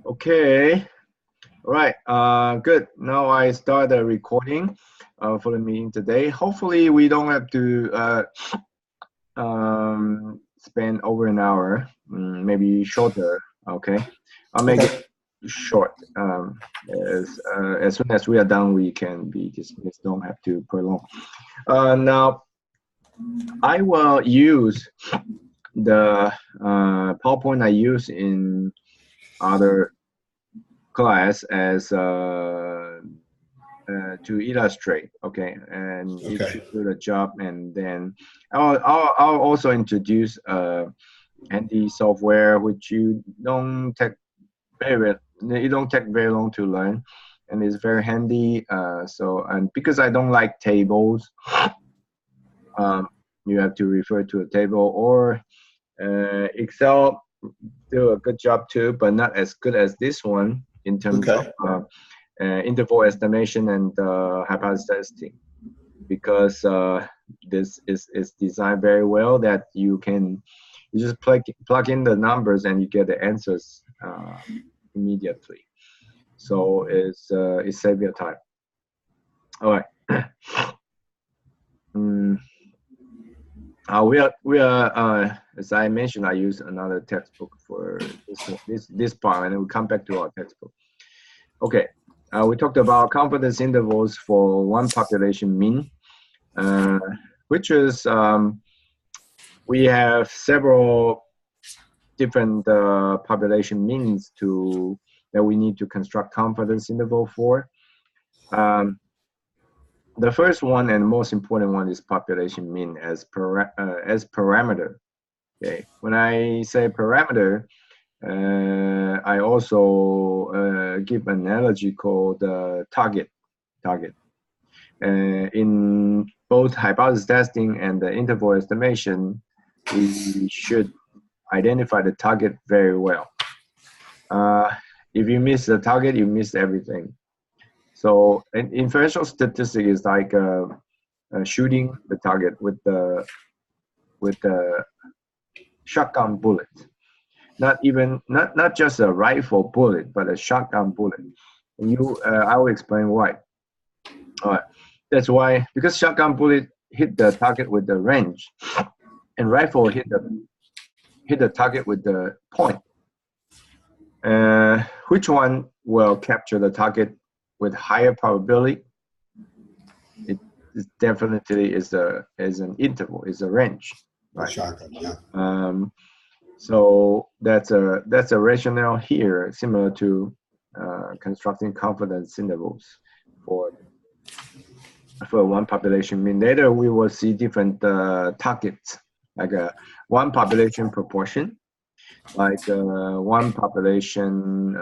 Okay. All right. Good. Now I start the recording for the meeting today. Hopefully, we don't have to spend over an hour, maybe shorter. Okay. I'll make it Okay. short. As soon as we are done, we can be dismissed. Don't have to prolong. Now, I will use the PowerPoint I use in other class as to illustrate, okay, and it Okay. should do the job. And then I'll also introduce handy software which you don't take very long to learn, and it's very handy. And because I don't like tables, you have to refer to a table, or Excel do a good job too, but not as good as this one in terms Okay. of interval estimation and hypothesis testing, because this is designed very well that you just plug in the numbers and you get the answers immediately. So it saves your time. All right. We are as I mentioned, I use another textbook for this part, and then we come back to our textbook. Okay. We talked about confidence intervals for one population mean, which is we have several different population means that we need to construct confidence interval for. The first one and most important one is population mean as parameter. Okay, when I say parameter, I also give an analogy called target. In both hypothesis testing and the interval estimation, we should identify the target very well. If you miss the target, you miss everything. So an inferential statistic is like shooting the target with the shotgun bullet. Not just a rifle bullet, but a shotgun bullet. And I will explain why. All right. That's why, because shotgun bullet hit the target with the range, and rifle hit the target with the point. Which one will capture the target with higher probability? It definitely is an interval, is a range, right? Shotgun, yeah. So that's a rationale here, similar to constructing confidence intervals for one population mean. Later we will see different targets, like one population proportion, like one population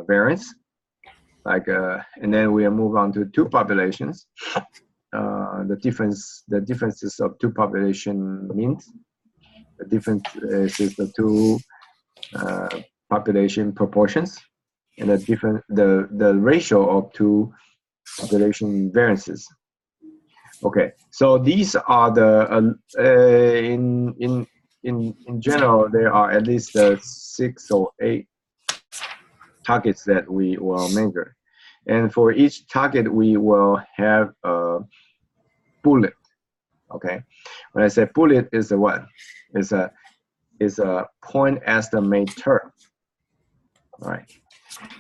variance, like and then we'll move on to two populations. The differences of two population means. The difference is the two population proportions, and the ratio of two population variances. Okay, so these are the in general there are at least 6 or 8 targets that we will measure, and for each target we will have a bullet. Okay, when I say bullet, is a what? Is a point estimator, right?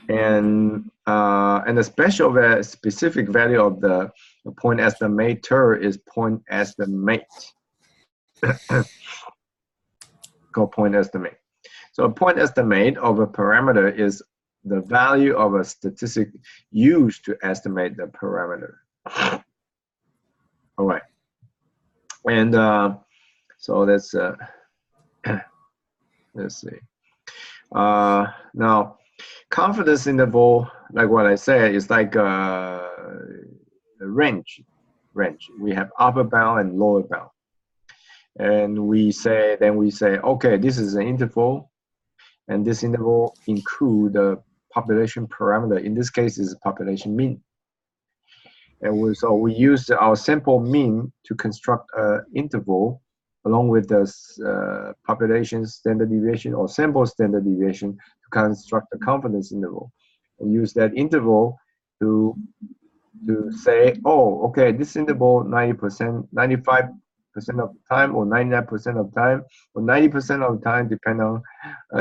And the specific value of the point estimator is point estimate. Called point estimate. So a point estimate of a parameter is the value of a statistic used to estimate the parameter. All right. And so that's let's see. Now, confidence interval, like what I said, is like a range. We have upper bound and lower bound, and we say, okay, this is an interval, and this interval include the population parameter. In this case, is population mean. And so we use our sample mean to construct an interval along with the population standard deviation or sample standard deviation to construct a confidence interval and use that interval to say, oh, okay, this interval 90%, 95% of the time, or 99% of the time, or 90% of the time, depending on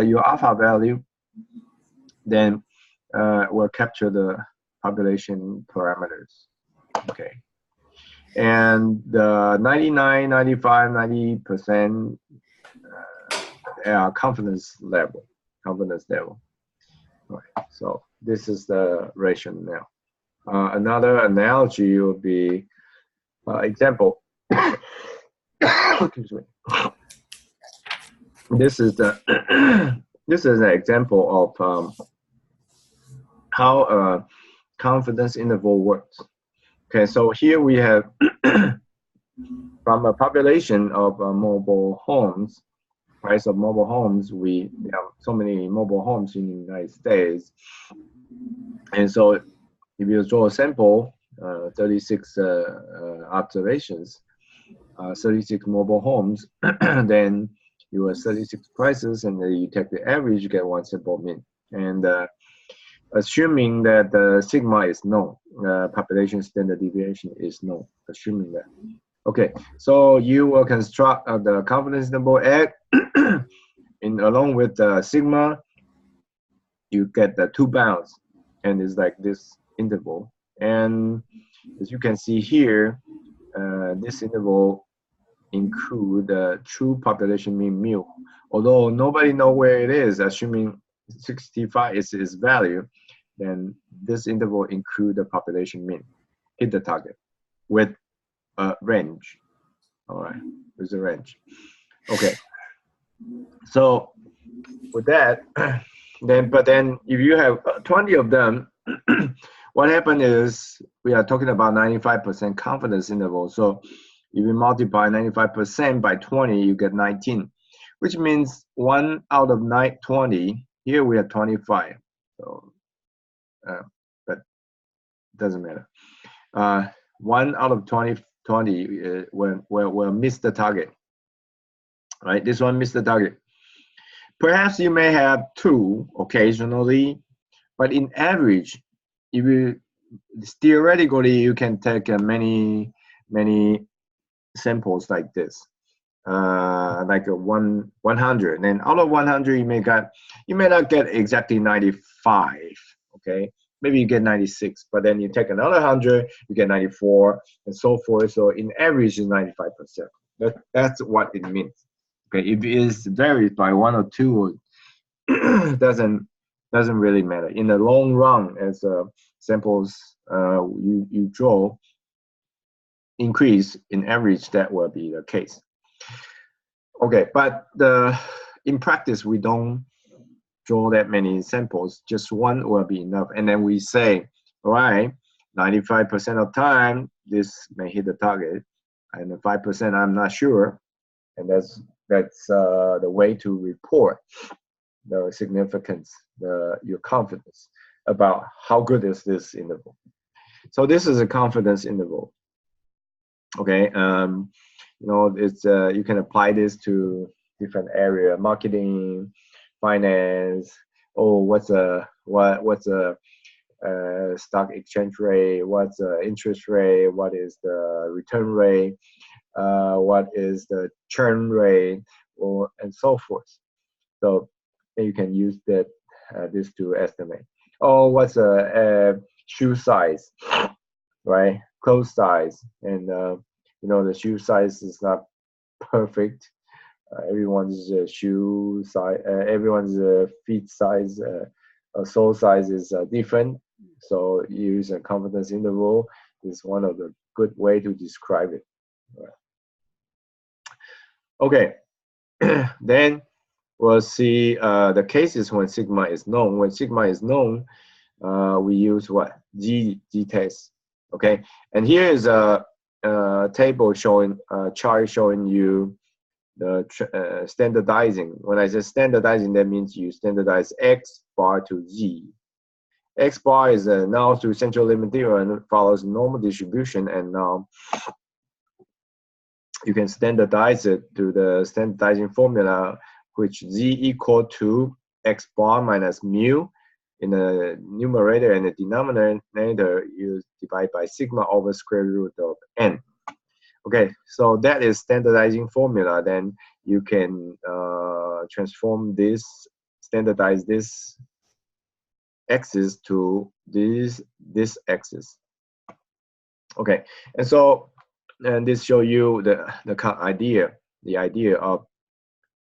your alpha value, then we'll capture the population parameters. Okay. And the 99, 95, 90% confidence level. Right. So this is the rationale. Another analogy would be example. Excuse me. This is the this is an example of how a confidence interval works. Okay, so here we have from a population of mobile homes, price of mobile homes. We have so many mobile homes in the United States, and so if you draw a sample, 36 observations, 36 mobile homes, then you have 36 prices, and then you take the average, you get one simple mean. And assuming that the sigma is known, population standard deviation is known, assuming that. Okay, so you will construct the confidence interval at, along with the sigma, you get the two bounds, and it's like this interval. And as you can see here, this interval include the true population mean mu. Although nobody know where it is, assuming 65 is its value, then this interval include the population mean, hit the target with a range. All right, with a range. Okay. So with that, then if you have 20 of them, what happened is we are talking about 95% confidence interval. So if you multiply 95% by 20, you get 19, which means 1 out of 20. Here we have 25. So, but it doesn't matter. 1 out of 20 will miss the target. Right? This one missed the target. Perhaps you may have 2 occasionally, but in average, if you theoretically you can take many samples like this, like 100, and out of 100 you may not get exactly 95. Okay, maybe you get 96, but then you take another 100, you get 94, and so forth. So in average is 95%. That's what it means. Okay, if it varies by 1 or 2, doesn't really matter. In the long run, as samples you draw increase in average, that will be the case. Okay, but in practice we don't draw that many samples. Just 1 will be enough, and then we say, all right, 95% of time this may hit the target, and 5% I'm not sure, and that's the way to report the significance, your confidence about how good is this interval. So this is a confidence interval. Okay, you know, it's you can apply this to different area: marketing, finance. Oh, what's a stock exchange rate? What's the interest rate? What is the return rate? What is the churn rate, and so forth. So you can use that this to estimate. Oh, what's a shoe size, right? Clothes size, and you know, the shoe size is not perfect. Everyone's shoe size, everyone's feet size, sole size is different. So use a confidence interval is one of the good way to describe it. Right. Okay, then we'll see the cases when sigma is known. When sigma is known, we use what? G test. Okay, and here is a table showing chart showing you the standardizing. When I say standardizing, that means you standardize X bar to Z. X bar is now to central limit theorem and it follows normal distribution, and now you can standardize it to the standardizing formula, which Z equal to x bar minus mu. In the numerator and the denominator, you divide by sigma over square root of n. Okay, so that is standardizing formula. Then you can transform this, standardize this axis to this axis. Okay, and so and this show you the idea of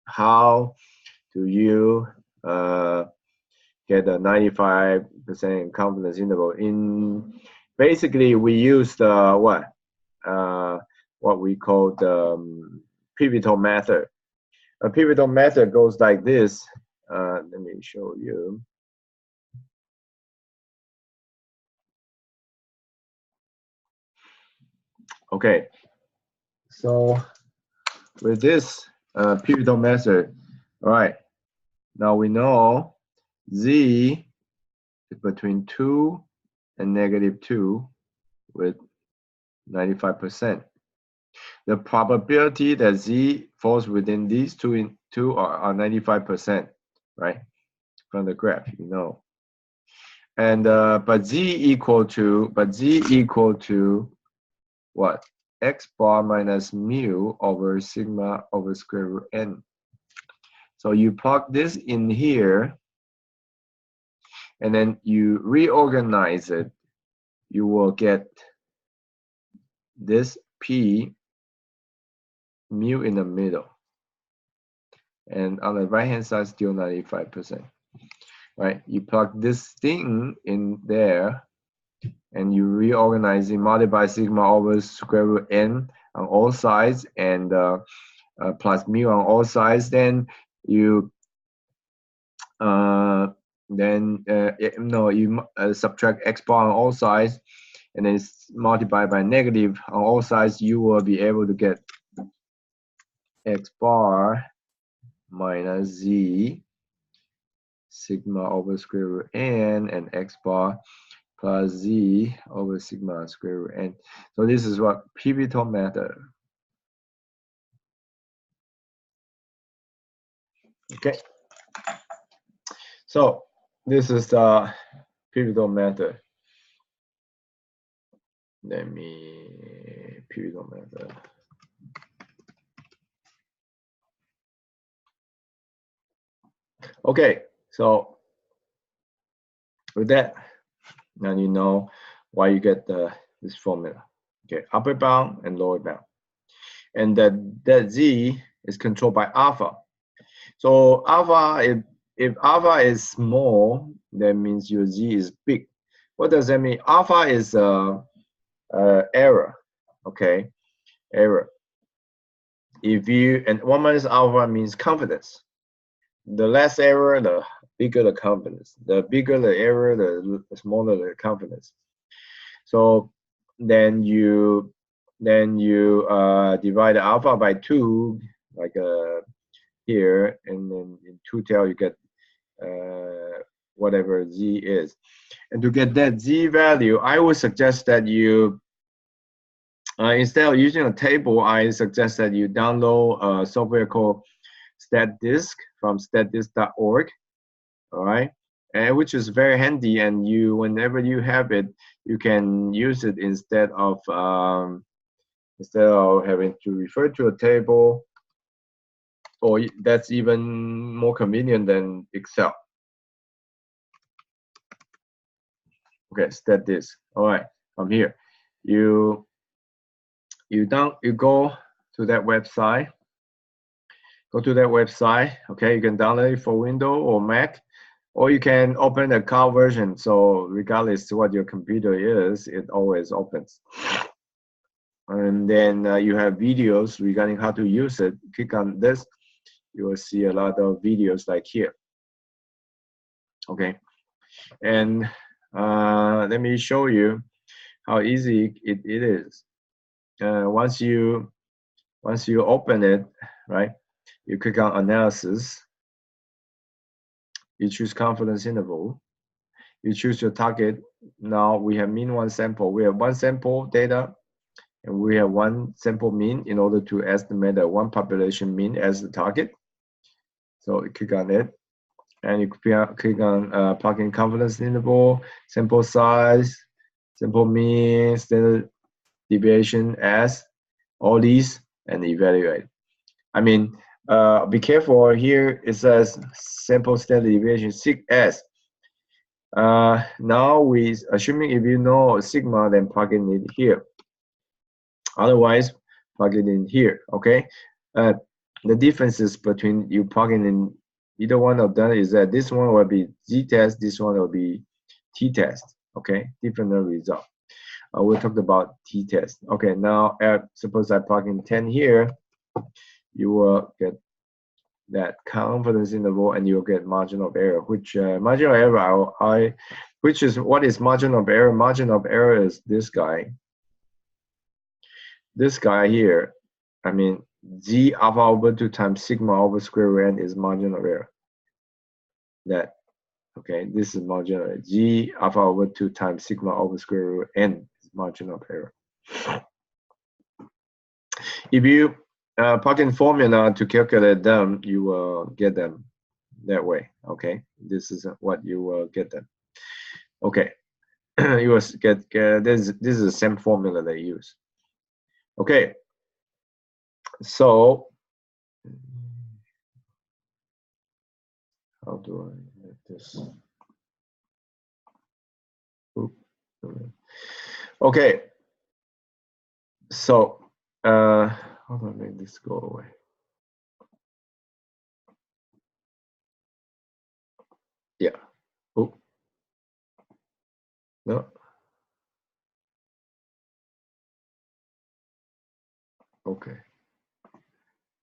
how do you get a 95% confidence interval. In basically we use the what we call the pivotal method. A pivotal method goes like this. Let me show you. Okay, so with this pivotal method, all right, now we know z is between 2 and -2 with 95%. The probability that z falls within these two are 95%, right? From the graph, you know. And but z equal to what? X bar minus mu over sigma over square root n. So you plug this in here, and then you reorganize it. You will get this p mu in the middle, and on the right hand side still 95%. Right? You plug this thing in there, and you reorganize it, multiply sigma over square root n on all sides, and plus mu on all sides. Then you subtract x bar on all sides, and then multiply by negative on all sides. You will be able to get x bar minus z sigma over square root n, and x bar plus z over sigma square root n. So this is what pivotal method. Okay. So this is the pivotal method. Let me pivotal method. Okay, so with that, now you know why you get this formula. Okay, upper bound and lower bound, and that z is controlled by alpha. So alpha, if alpha is small, that means your z is big. What does that mean? Alpha is error. Okay, error. If you, and 1 minus alpha means confidence. The less error, the bigger the confidence. The bigger the error, the smaller the confidence. So then you divide alpha by 2, like here, and then in 2 tail you get whatever z is. And to get that z value, I would suggest that you instead of using a table, I suggest that you download a software called StatDisk from statdisk.org, all right, and which is very handy. And you, whenever you have it, you can use it instead of having to refer to a table, or that's even more convenient than Excel. Okay, StatDisk. All right, from here, you go to that website. Go to that website. Okay, you can download it for Windows or Mac, or you can open the cloud version. So regardless of what your computer is, it always opens. And then you have videos regarding how to use it. Click on this, you will see a lot of videos like here. Okay, and let me show you how easy it is. Once you open it, right, you click on analysis, you choose confidence interval, you choose your target. Now we have mean one sample. We have one sample data, and we have one sample mean in order to estimate one population mean as the target. So click on it, and you click on plug-in confidence interval, sample size, sample mean, standard deviation S, all these, and evaluate. I mean, be careful here. It says sample standard deviation sig S. Now we assuming if you know sigma, then plug in it here. Otherwise, plug it in here. Okay. The differences between you plugging in either one of them is that this one will be Z test, this one will be T test. Okay, different result. We'll talk about T test. Okay, now suppose I plug in 10 here, you will get that confidence interval and you'll get margin of error, which margin of error, which is what is margin of error? Margin of error is this guy. This guy here, I mean, Z alpha over 2 times sigma over square root n is margin of error. That, okay, this is margin of error. G alpha over 2 times sigma over square root n is margin of error. If you plug in formula to calculate them, you will get them that way. Okay, this is what you will get them. Okay, you will get this is the same formula they use. Okay, so how do I make this? Okay, so how do I make this go away? Yeah. Oh. No. Okay.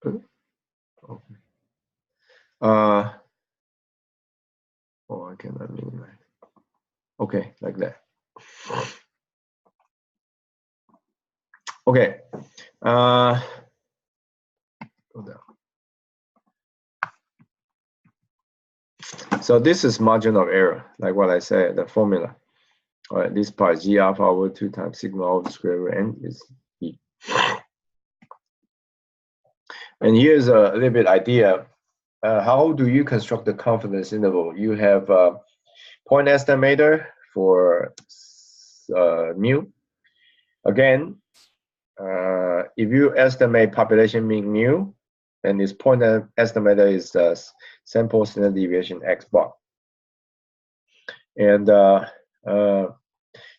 Okay. Oh, I cannot minimize. Okay, like that. Okay. Go down. So this is margin of error, like what I said, the formula. All right, this part G alpha over 2 times sigma over square root n is E. And here's a little bit idea. How do you construct the confidence interval? You have a point estimator for mu. Again, if you estimate population mean mu, and this point estimator is the sample standard deviation x bar. And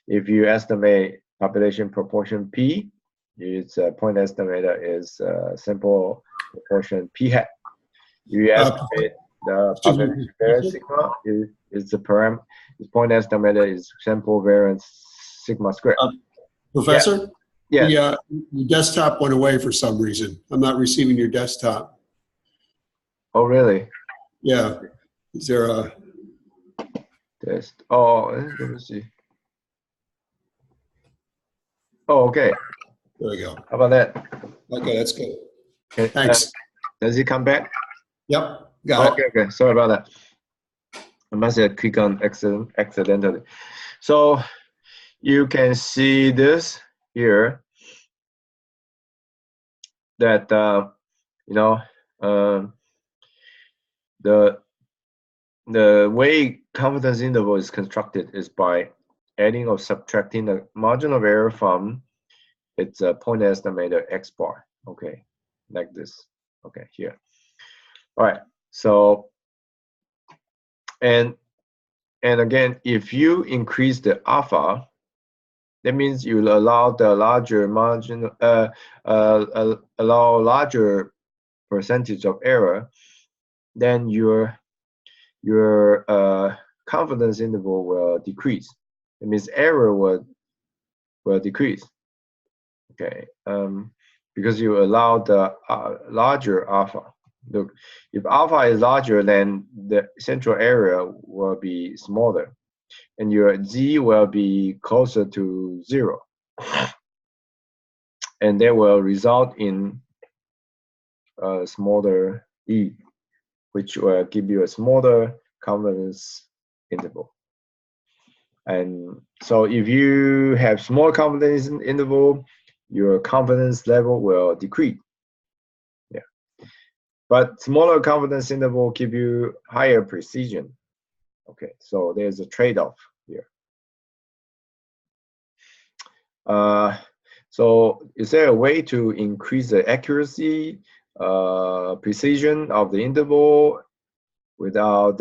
if you estimate population proportion p, its point estimator is sample proportion p hat. You estimate the population variance sigma is the param. Its point estimator is sample variance sigma squared. Professor? Yeah. The desktop went away for some reason. I'm not receiving your desktop. Oh, really? Yeah. Is there a test? Oh, let me see. Oh, okay. There we go. How about that? Okay, that's good. Okay. Thanks. Does it come back? Yep, got it. Okay. Sorry about that. I must have clicked on accidentally. So you can see this here that the way confidence interval is constructed is by adding or subtracting the margin of error from its point estimator x bar. Okay, like this. Okay, here. All right. So and again, if you increase the alpha, that means you allow the larger margin, allow larger percentage of error, then your confidence interval will decrease. It means error will decrease. Okay, because you allow the larger alpha. Look, if alpha is larger, then the central area will be smaller, and your z will be closer to 0, and that will result in a smaller e, which will give you a smaller confidence interval. And so if you have small confidence interval, your confidence level will decrease. Yeah. But smaller confidence interval give you higher precision. Okay, so there's a trade-off here. So is there a way to increase the accuracy, precision of the interval without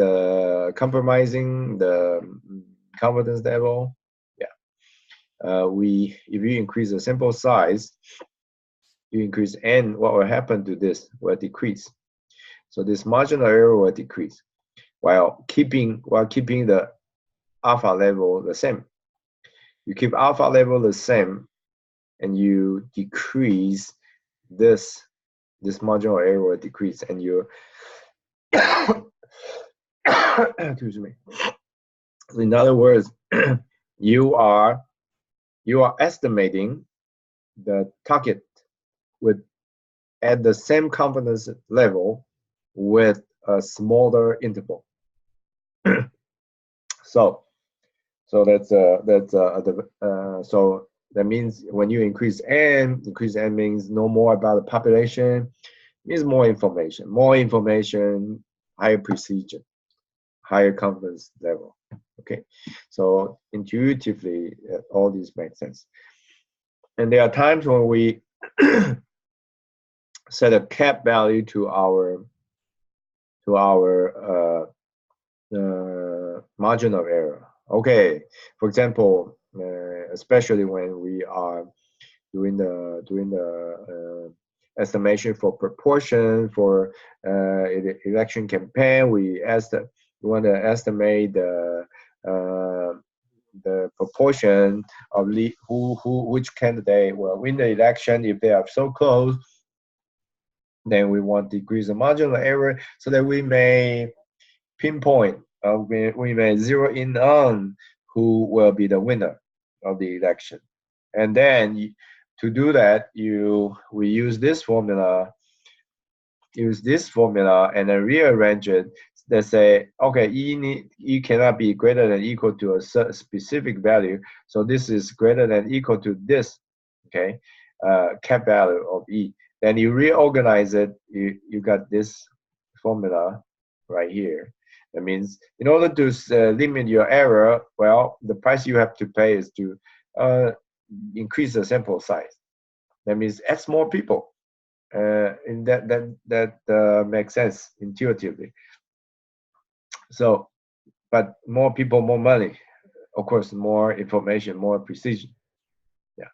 compromising the confidence level? Yeah. If you increase the sample size, you increase n, what will happen to this? Will decrease. So this marginal error will decrease while keeping the alpha level the same. You keep alpha level the same, and you decrease this marginal error will decrease, and you excuse me. In other words, you are estimating the target at the same confidence level with a smaller interval. So that means when you increase n means no more about the population, means more information, higher precision, higher confidence level. Okay, so intuitively, all these make sense. And there are times when we set a cap value to our margin of error. Okay, for example, especially when we are doing the estimation for proportion for election campaign, we want to estimate the proportion of which candidate will win the election. If they are so close, then we want to decrease the margin of error so that we may pinpoint, we may zero in on who will be the winner of the election. And then to do that, we use this formula and then rearrange it. They say, okay, E cannot be greater than or equal to a specific value, so this is greater than or equal to this, okay, cap value of E. Then you reorganize it, you got this formula right here. That means in order to limit your error, well, the price you have to pay is to increase the sample size. That means X more people. And that makes sense intuitively. So, but more people, more money. Of course, more information, more precision. Yeah.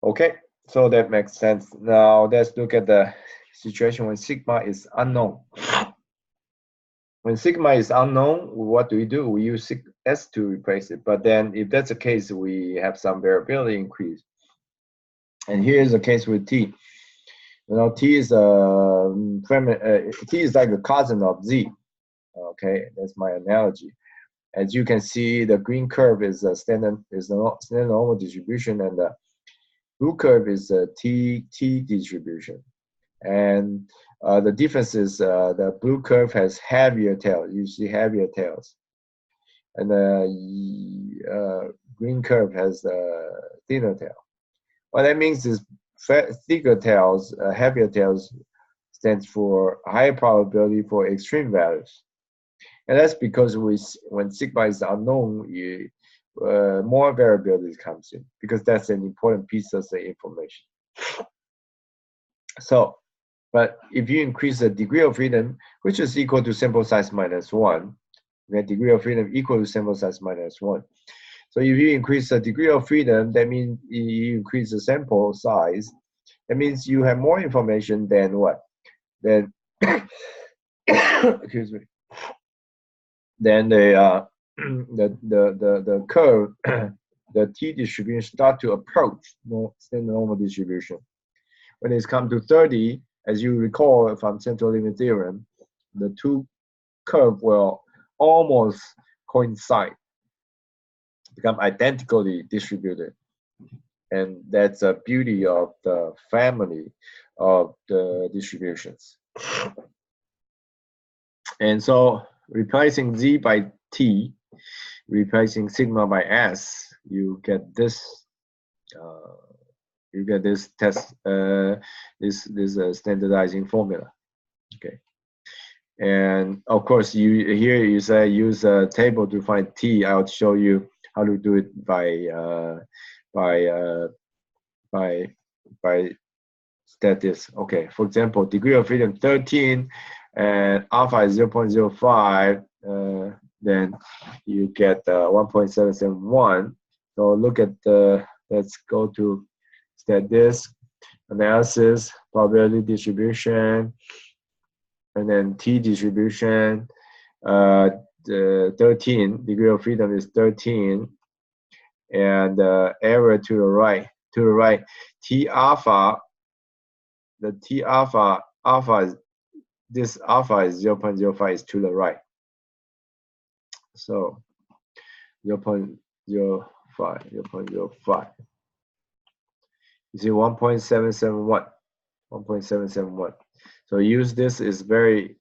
Okay, so that makes sense. Now let's look at the situation when sigma is unknown. When sigma is unknown, what do? We use S to replace it. But then if that's the case, we have some variability increase. And here's the case with T. You know, T is like a cousin of Z. Okay, that's my analogy. As you can see, the green curve is a standard normal distribution, and the blue curve is a T distribution. And the difference is the blue curve has heavier tails. You see heavier tails, and the green curve has a thinner tail. What that means is thicker tails, heavier tails, stands for higher probability for extreme values. And that's because when sigma is unknown, more variability comes in, because that's an important piece of the information. So, but if you increase the degree of freedom, which is equal to sample size minus 1, okay, degree of freedom equal to sample size minus 1. So if you increase the degree of freedom, that means you increase the sample size. That means you have more information than what? Then, excuse me. Then the curve, the T distribution start to approach standard normal distribution. When it's come to 30, as you recall from central limit theorem, the two curves will almost coincide, become identically distributed. And that's the beauty of the family of the distributions. And so replacing Z by T, replacing sigma by S, you get this You get this test, this standardizing formula. Okay. And of course, here you say use a table to find t. I'll show you how to do it by statistics. Okay, for example, degree of freedom 13 and alpha is 0.05. Then you get 1.771. So look at the. Let's go to statistics analysis, probability distribution, and then t distribution. The 13 degree of freedom is 13, and error to the right. T alpha. The T alpha is this alpha is 0.05 is to the right. So 0.05. You see 1.771. So use this is very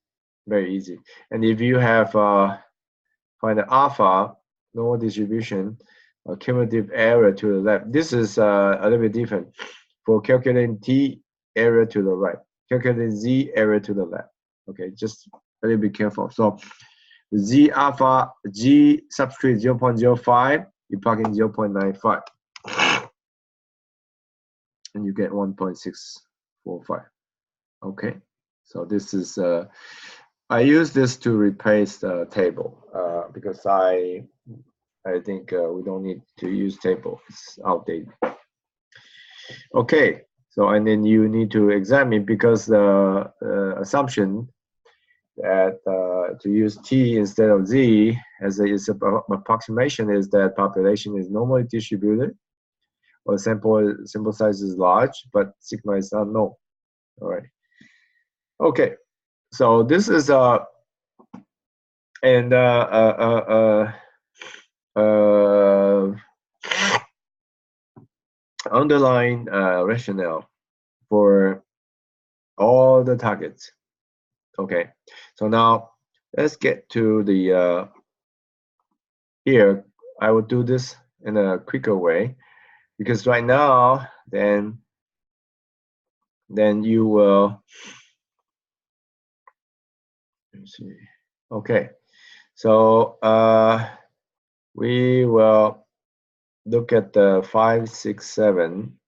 easy. And if you have find the alpha normal distribution, cumulative error to the left. This is a little bit different. For calculating T, error to the right. Calculating Z, error to the left. Okay, just a little bit careful. So Z alpha, G subscript 0.05, you plug in 0.95. And you get 1.645. Okay, so this is I use this to replace the table because I think we don't need to use table. It's outdated. Okay, so and then you need to examine because the assumption that to use T instead of Z as its approximation is that population is normally distributed or sample size is large, but sigma is unknown. All right. Okay, so this is underlying rationale for all the targets. Okay, so now let's get to the here. I will do this in a quicker way because right now, then you will. Let's see. Okay, so we will look at the 5, 6, 7.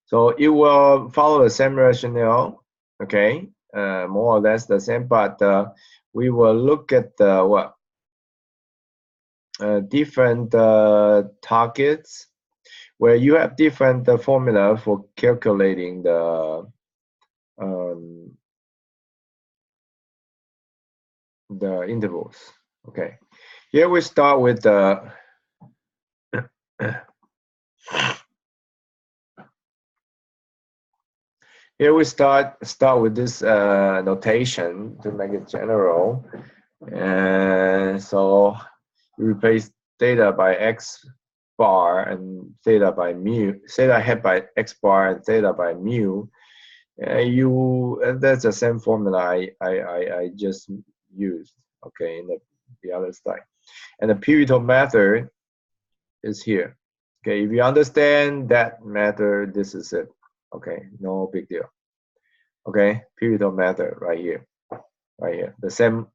So it will follow the same rationale. Okay, more or less the same, but we will look at the what different targets where you have different formula for calculating the intervals. Okay, here we start with the here we start with this notation to make it general, and so you replace theta by x bar and theta by mu, theta hat by x bar and theta by mu. That's the same formula I just used. Okay, in the other slide, and the pivotal method is here. Okay, if you understand that method, this is it. Okay, no big deal. Okay, pivotal method right here. The same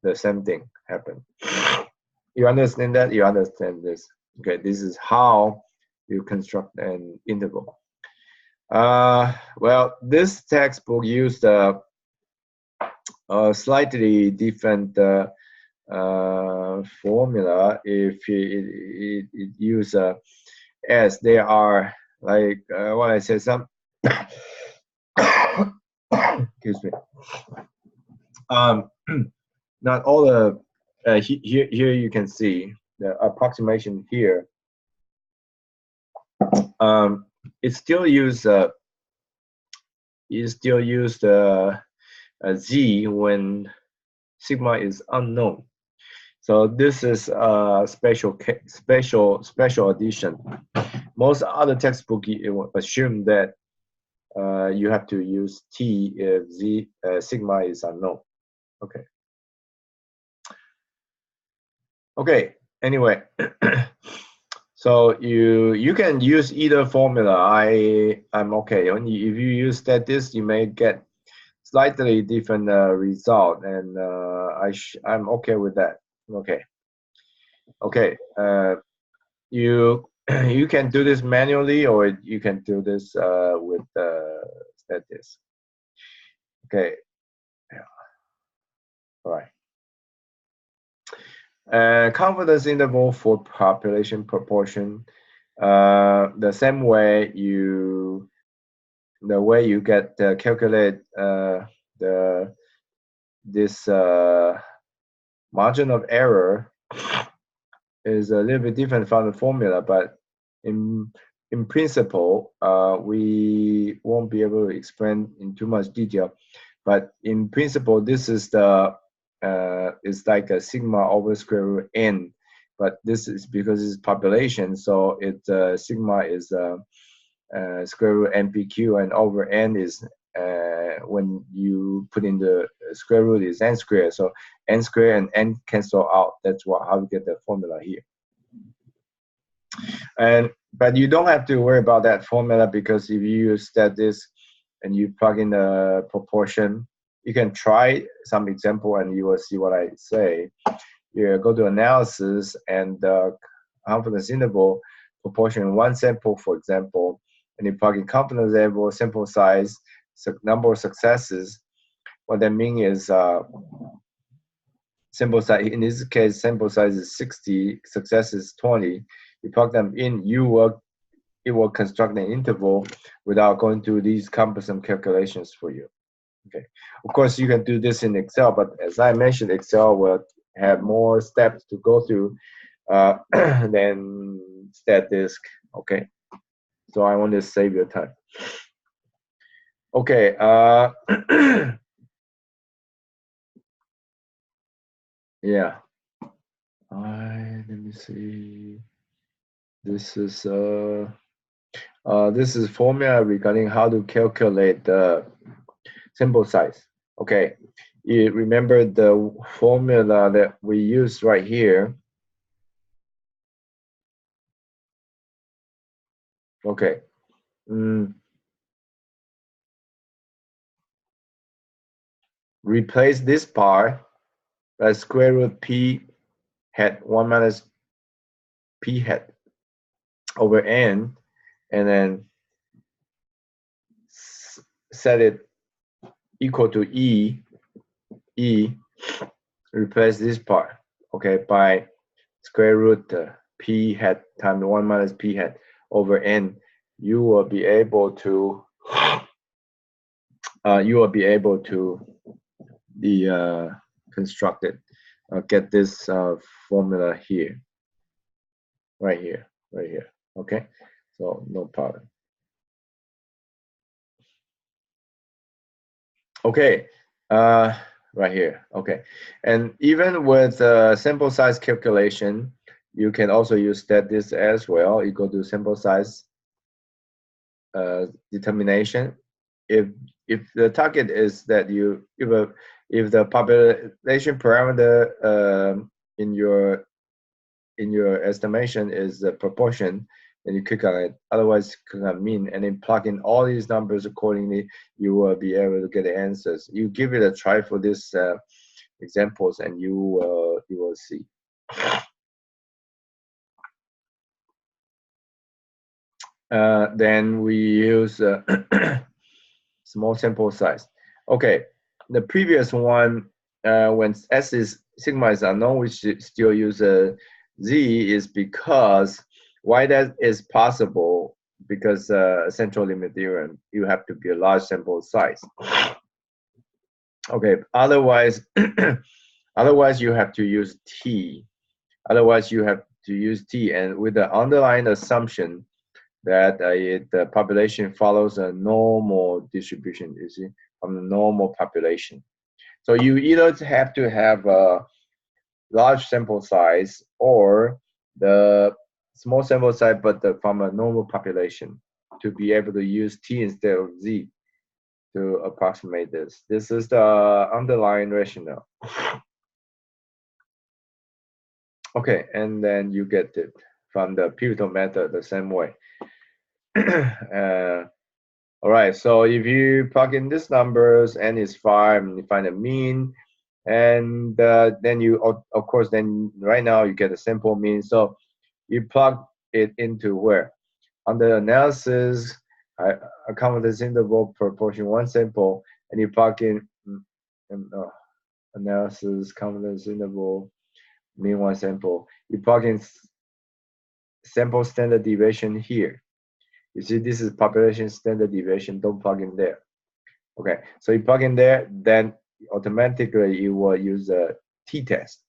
thing happened. You understand that? You understand this. Okay, this is how you construct an interval. Well, this textbook used a slightly different formula. If it use S, there are like what I said, some excuse me. Not all the here you can see the approximation here. It still use Z when sigma is unknown. So this is a special edition. Most other textbook assume that you have to use T if Z sigma is unknown. Okay. Okay. Anyway, So you can use either formula. I'm okay. Only if you use statis, you may get slightly different result, and I'm okay with that. Okay. Okay. You you can do this manually, or you can do this with statis. Okay. Yeah. All right. Confidence interval for population proportion. The same way the way you get calculate the this margin of error is a little bit different from the formula, but in principle, we won't be able to explain in too much detail. But in principle, this is the it's like a sigma over square root n. But this is because it's population, so it sigma is square root npq, and over n is when you put in the square root is n squared. So n squared and n cancel out. That's how we get the formula here. But you don't have to worry about that formula, because if you use statis and you plug in the proportion, you can try some example and you will see what I say. You go to analysis and confidence interval proportion one sample, for example, and you plug in confidence interval, sample size, number of successes. What that means is sample size, in this case, sample size is 60, success is 20. You plug them in, it will construct an interval without going through these cumbersome calculations for you. Okay. Of course, you can do this in Excel, but as I mentioned, Excel will have more steps to go through than statistic. Okay. So I want to save your time. Okay. Yeah. Let me see. This is formula regarding how to calculate the sample size. Okay, you remember the formula that we use right here. Okay. Replace this part by square root p hat 1 minus p hat over n, and then set it equal to e. Replace this part, okay, by square root p hat times 1 minus p hat over n. You will be able to construct it, get this formula here, right here. Okay, so no problem. Okay, right here. Okay, and even with sample size calculation, you can also use statis as well. You go to sample size determination. If the target is that if the population parameter in your estimation is the proportion, then you click on it. Otherwise, click on mean, and then plug in all these numbers accordingly. You will be able to get the answers. You give it a try for this examples, and you will see. Then we use small sample size. Okay, the previous one, when sigma is unknown, we should still use z, is because why that is possible, because central limit theorem, you have to be a large sample size. Okay, otherwise otherwise you have to use t. Otherwise you have to use t, and with the underlying assumption that the population follows a normal distribution, you see, from the normal population. So you either have to have a large sample size or the small sample size, but from a normal population, to be able to use t instead of z to approximate this. This is the underlying rationale. Okay, and then you get it from the pivotal method the same way. All right, so if you plug in these numbers, n is 5, and you find a mean, and then you, of course, then right now you get a sample mean. So you plug it into where? Under analysis, a confidence interval proportion 1 sample, and you plug in analysis confidence interval mean 1 sample. You plug in sample standard deviation here. You see, this is population standard deviation. Don't plug in there. Okay, so you plug in there, then automatically you will use a t-test.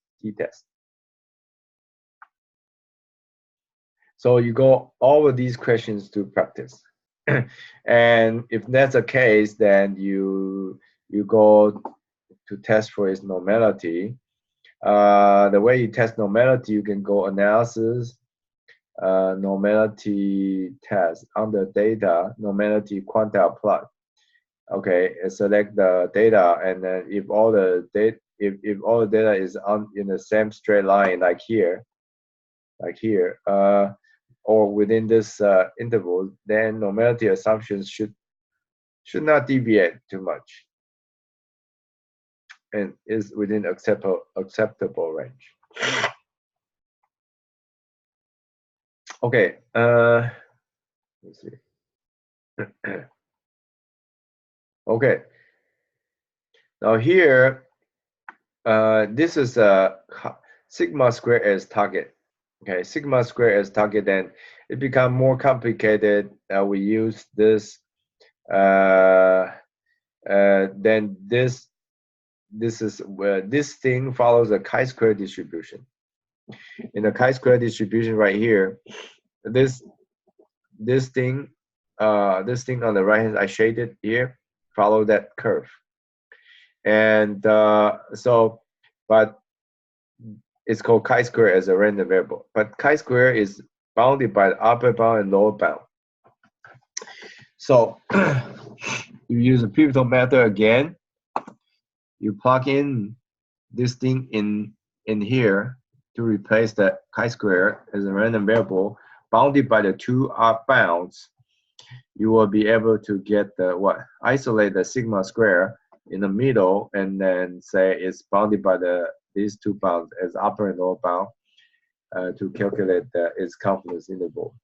So you go all of these questions to practice. And if that's the case, then you go to test for its normality. The way you test normality, you can go analysis, normality test under data, normality quantile plot. Okay, select the data, and then if all the data is in the same straight line, like here, or within this interval, then normality assumptions should not deviate too much, and is within acceptable range. Okay, let's see. Okay, now here, this is a sigma square as target. Okay, sigma square as target, then it become more complicated. We use this. Then this is where this thing follows a chi-square distribution. In the chi-square distribution right here, this thing on the right hand, I shaded here, follow that curve. And so, but it's called chi-square as a random variable. But chi-square is bounded by the upper bound and lower bound. So you use a pivotal method again. You plug in this thing in here to replace the chi-square as a random variable bounded by the two up bounds. You will be able to get the isolate the sigma square in the middle, and then say it's bounded by these two bounds as upper and lower bound to calculate its confidence interval.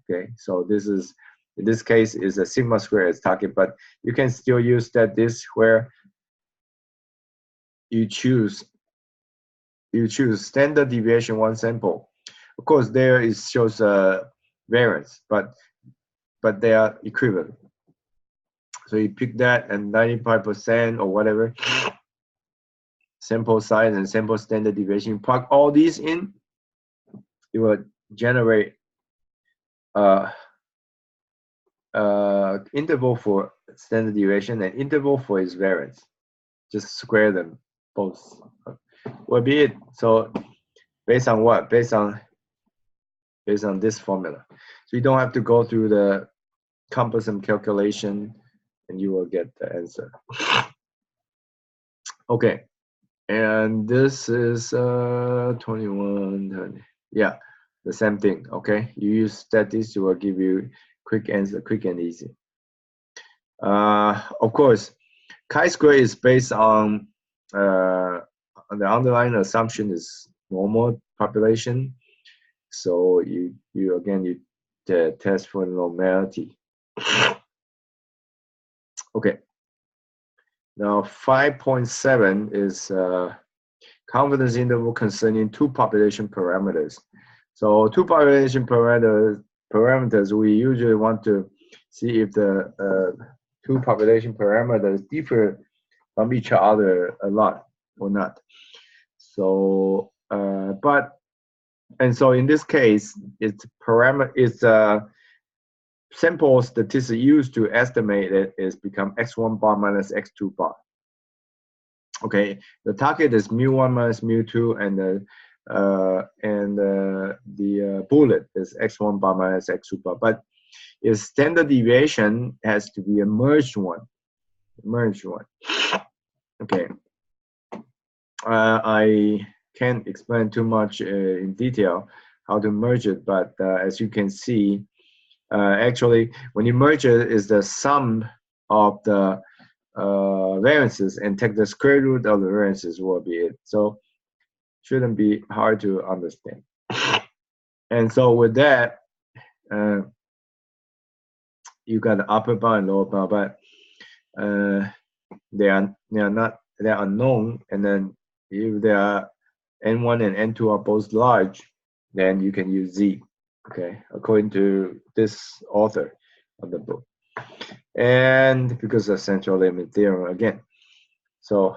Okay, so this is, in this case, is a sigma square as target, but you can still use this where you choose standard deviation 1 sample. Of course, there it shows variance, but they are equivalent. So you pick that, and 95% or whatever sample size and sample standard deviation, plug all these in, it will generate interval for standard deviation and interval for its variance. Just square them both. Will be it. So based on what? Based on this formula. So you don't have to go through the cumbersome calculation, and you will get the answer. Okay, and this is 21. Yeah, the same thing. Okay, you use statistics, it will give you quick answer, quick and easy. Of course, chi-square is based on the underlying assumption is normal population. So you test for normality. Okay. Now 5.7 is confidence interval concerning two population parameters. So two population parameters, we usually want to see if the two population parameters differ from each other a lot or not. So, so in this case, it's sample statistic used to estimate it is become x1 bar minus x2 bar. Okay, the target is mu1 minus mu2, and the bullet is x1 bar minus x2 bar. But its standard deviation has to be a merged one. Okay. I can't explain too much in detail how to merge it, but as you can see, actually, when you merge it, is the sum of the variances and take the square root of the variances will be it. So shouldn't be hard to understand. And so with that, you got the upper bound and lower bound, but they are unknown. And then if they are n1 and n2 are both large, then you can use z. Okay, according to this author of the book. And because of central limit theorem again. So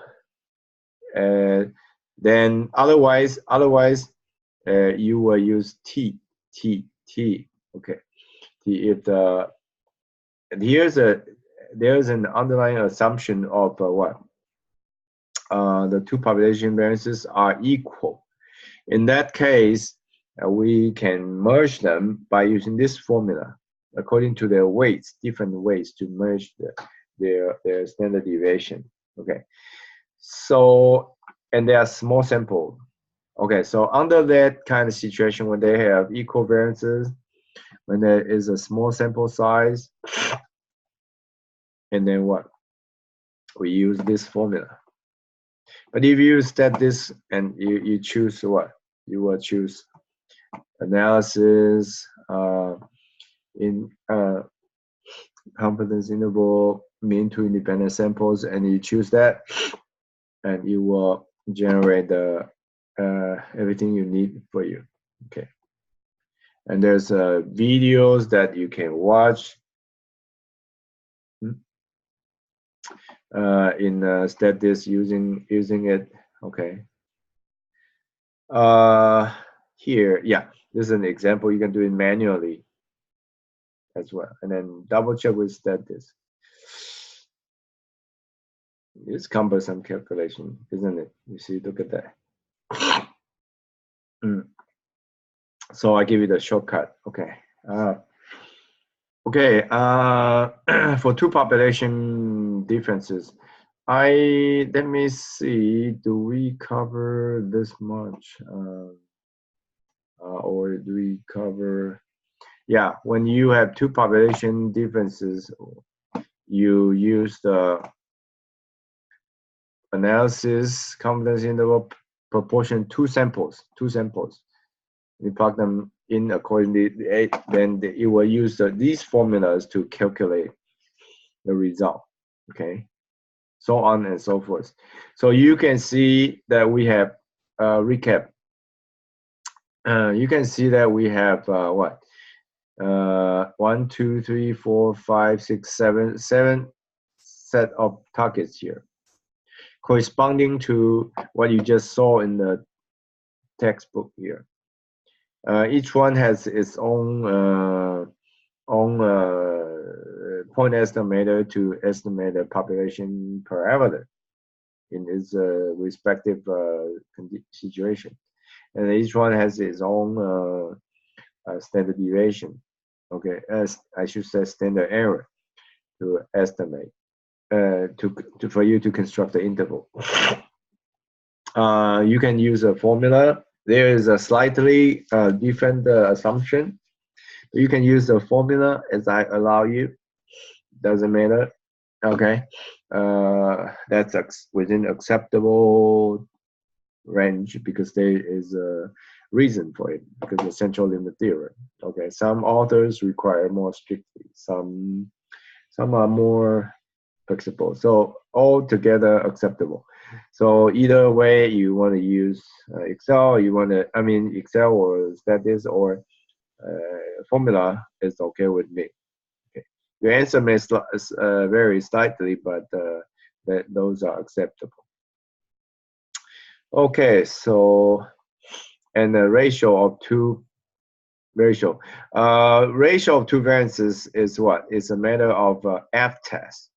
then otherwise you will use t. Okay, t if the there's an underlying assumption of what the two population variances are equal. In that case, we can merge them by using this formula according to their weights, different ways to merge their standard deviation. Okay, so and they are small sample. Okay, so under that kind of situation, when they have equal variances, when there is a small sample size, and then what? We use this formula. But if you set this and you choose what? You will choose analysis in confidence interval mean to independent samples, and you choose that, and you will generate the everything you need for you. Okay, and there's videos that you can watch in status using it. Okay, here, yeah, this is an example. You can do it manually as well, and then double check with status. It's cumbersome calculation, isn't it? You see, look at that. So I give you the shortcut. Okay. For two population differences, let me see. Do we cover this much, or do we cover? Yeah, when you have two population differences, you use the analysis confidence interval proportion two samples. You plug them in accordingly, then it will use these formulas to calculate the result. Okay, so on and so forth. So you can see that we have recap. You can see that we have what? 1, 2, 3, 4, 5, 6, 7 set of targets here, corresponding to what you just saw in the textbook here. Each one has its own point estimator to estimate the population parameter in its respective situation, and each one has its own standard deviation. Okay, as I should say, standard error to estimate for you to construct the interval. You can use a formula. There is a slightly different assumption. You can use the formula as I allow you. Doesn't matter. Okay, that's within acceptable range because there is a reason for it, because of central limit theorem. Okay, some authors require more strictly. Some are more flexible. So altogether acceptable. So either way, you want to use Excel, Excel or status or formula is okay with me. Okay. Your answer may vary slightly, but those are acceptable. Okay, so and the ratio of two variances is what? It's a matter of F test,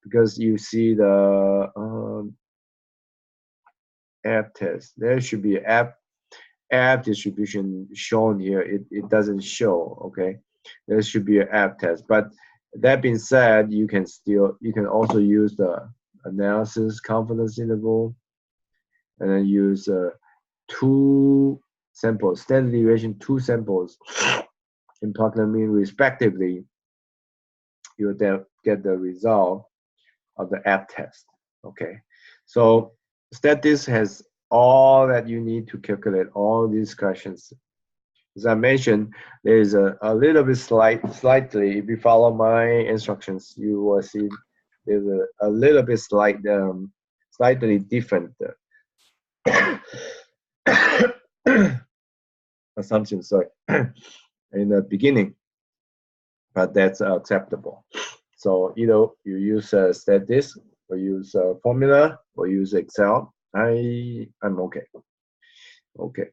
because you see the F test. There should be F distribution shown here. It doesn't show. Okay, there should be an F test. But that being said, you can also use the analysis confidence interval, and then use two samples, standard deviation 2 samples in approximate mean respectively, you will then get the result of the app test. Okay, so statistics has all that you need to calculate all these questions. As I mentioned, there is a little bit slightly, if you follow my instructions, you will see there's a little bit slightly different assumption, sorry, in the beginning, but that's acceptable. So either you use statistics or use formula or use Excel. I'm okay. Okay.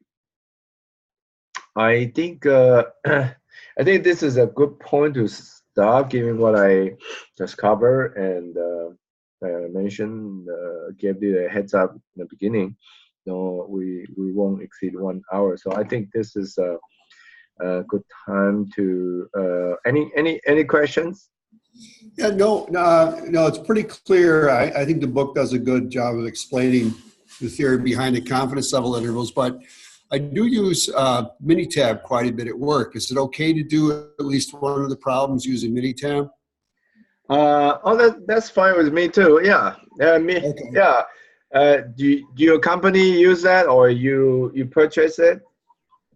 I think I think this is a good point to start, given what I just covered and mentioned, gave you a heads up in the beginning. No, we won't exceed 1 hour. So I think this is a good time to any questions? Yeah, no, it's pretty clear. I think the book does a good job of explaining the theory behind the confidence level intervals, but I do use Minitab quite a bit at work. Is it okay to do at least one of the problems using Minitab? That's fine with me too. Yeah, Okay. yeah. Do your company use that, or you purchase it?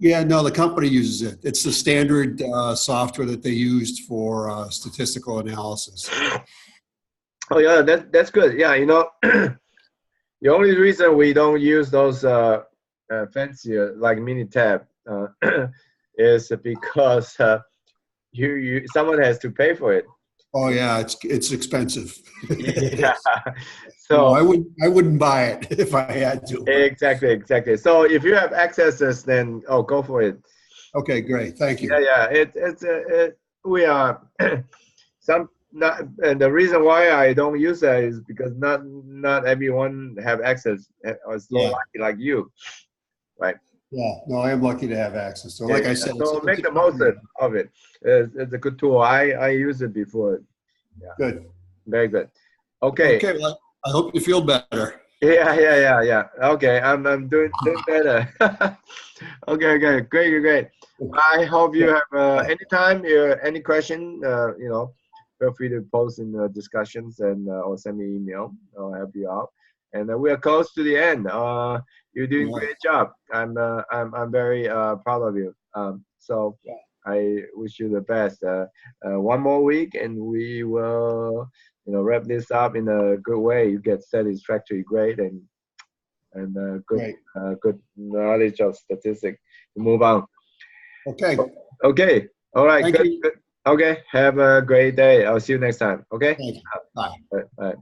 Yeah, no, the company uses it. It's the standard software that they used for statistical analysis. Oh yeah, that's good. Yeah, you know, the only reason we don't use those fancier like Minitab is because someone has to pay for it. Oh yeah, it's expensive. Yeah. No, So I wouldn't buy it if I had to. exactly. So if you have accesses, then go for it. Okay, great. Thank you. Yeah. We are some not, and the reason why I don't use that is because not everyone have access or is so lucky like you, right? Yeah, no, I am lucky to have access. So like I said, So make the most of it. It's a good tool. I used it before. Yeah. Good. Very good. Okay. Okay, well, I hope you feel better. Yeah. Okay, I'm doing better. Okay, great. I hope you have anytime any question, feel free to post in the discussions and or send me email. I'll help you out. And we are close to the end. You're doing a great job. I'm very proud of you. So I wish you the best. One more week, and we will wrap this up in a good way. You get satisfactory grade and good knowledge of statistics. Move on. Okay. Okay. All right. Thank you. Good. Okay. Have a great day. I'll see you next time. Okay. Thank you. Bye. Bye.